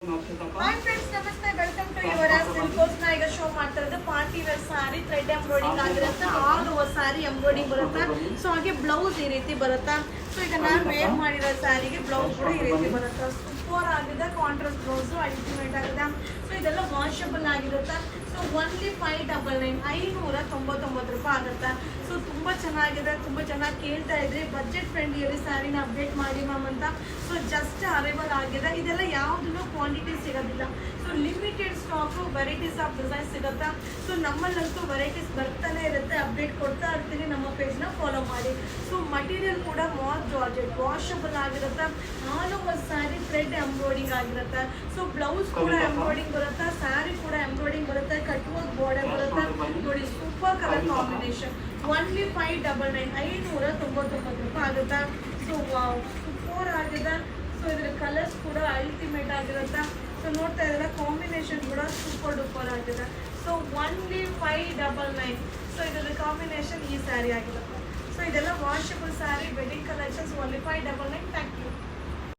Hi friends, ನಮಸ್ತೆ. Welcome to your ಸಿಲ್ಕೋಸ್. ನಾ ಈಗ ಶೋ ಮಾಡ್ತಾ ಇರೋದು ಪಾರ್ಟಿ ವೇರ್ ಸಾರಿ ಥ್ರೆಡ್ ಎಂಬ್ರಾಯ್ಡಿಂಗ್ ಆಗಿರುತ್ತೆ. ಆಲ್ ಓವರ್ ಸಾರಿ ಎಂಬ್ರಾಯ್ಡಿಂಗ್ ಬರುತ್ತಾ. ಸೊ ಹಾಗೆ ಬ್ಲೌಸ್ ಈ ರೀತಿ ಬರುತ್ತಾ. ಸೊ ಈಗ ನಾನು ವೇರ್ ಮಾಡಿರೋ ಸ್ಯಾರಿಗೆ ಬ್ಲೌಸ್ ಕೂಡ ಈ ರೀತಿ ಬರುತ್ತಾ. ಸೂಪರ್ ಆಗಿದೆ. ಕಾಂಟ್ರಾಸ್ಟ್ ಬ್ಲೌಸು ಅಲ್ಟಿಮೇಟ್ ಆಗಿದೆ. ಸೊ ಇದೆಲ್ಲ ವಾಷಬಲ್ ಆಗಿರುತ್ತೆ. ಸೊ ಓನ್ಲಿ 599 ರೂಪಾಯಿ ಆಗುತ್ತೆ. ಸೊ ತುಂಬ ಚೆನ್ನಾಗಿದೆ. ತುಂಬ ಚೆನ್ನಾಗಿ ಕೇಳ್ತಾ ಇದ್ರಿ ಬಜೆಟ್ ಫ್ರೆಂಡ್ಲಿಯಲ್ಲಿ ಸ್ಯಾರಿನ ಅಪ್ಡೇಟ್ ಮಾಡಿ ಮ್ಯಾಮ್ ಅಂತ. ಸೊ ಜಸ್ಟ್ ಅರೈವಲ್ ಆಗಿದೆ. ಇದೆಲ್ಲ ಯಾವುದೂ ಕ್ವಾಂಟಿಟಿ ಸಿಗೋದಿಲ್ಲ. So limited stock, varieties of design ಸಿಗುತ್ತಾ. ಸೊ ನಮ್ಮಲ್ಲಂತೂ ವೆರೈಟೀಸ್ ಬರ್ತಾನೆ ಇರುತ್ತೆ. ಅಪ್ಡೇಟ್ ಕೊಡ್ತಾ ಇರ್ತೀನಿ. ನಮ್ಮ ಪೇಜ್ನ ಫಾಲೋ ಮಾಡಿ. ಸೊ ಮಟೀರಿಯಲ್ ಕೂಡ ಮಾಸ್ ಜಾರ್ಜೆಟ್ ವಾಷಬಲ್ ಆಗಿರುತ್ತೆ. All over sari thread embroidering ಆಗಿರುತ್ತೆ. ಸೊ ಬ್ಲೌಸ್ ಕೂಡ ಎಂಬ್ರಾಯ್ಡಿಂಗ್ ಬರುತ್ತೆ. ಸ್ಯಾರಿ ಕೂಡ ಎಂಬ್ರಾಯ್ಡಿಂಗ್ ಬರುತ್ತೆ. ಕಟ್ ವರ್ಕ್ ಬಾರ್ಡರ್ ಬರುತ್ತೆ. ನೋಡಿ, ಸೂಪರ್ ಕಲರ್ ಕಾಂಬಿನೇಷನ್. ಓನ್ಲಿ 599 ರೂಪಾಯಿ ಆಗುತ್ತೆ. ಸೊ ಸೂಪರ್ ಆಗಿದೆ. ಸೊ ಇದರ ಕಲರ್ಸ್ ಕೂಡ ಅಲ್ಟಿಮೇಟ್ ಆಗಿರುತ್ತೆ. ಸೊ ನೋಡ್ತಾ ಇದ್ರೆ ಕಾಂಬಿನೇಷನ್ ಕೂಡ ಸೂಪರ್ ಡೂಪರ್ ಆಗಿದೆ. So only 599. ಸೊ ಇದರ ಕಾಂಬಿನೇಷನ್ ಈ ಸ್ಯಾರಿ ಆಗಿರುತ್ತೆ. ಸೊ ಇದೆಲ್ಲ washable sari wedding collections. Only 599. Thank you.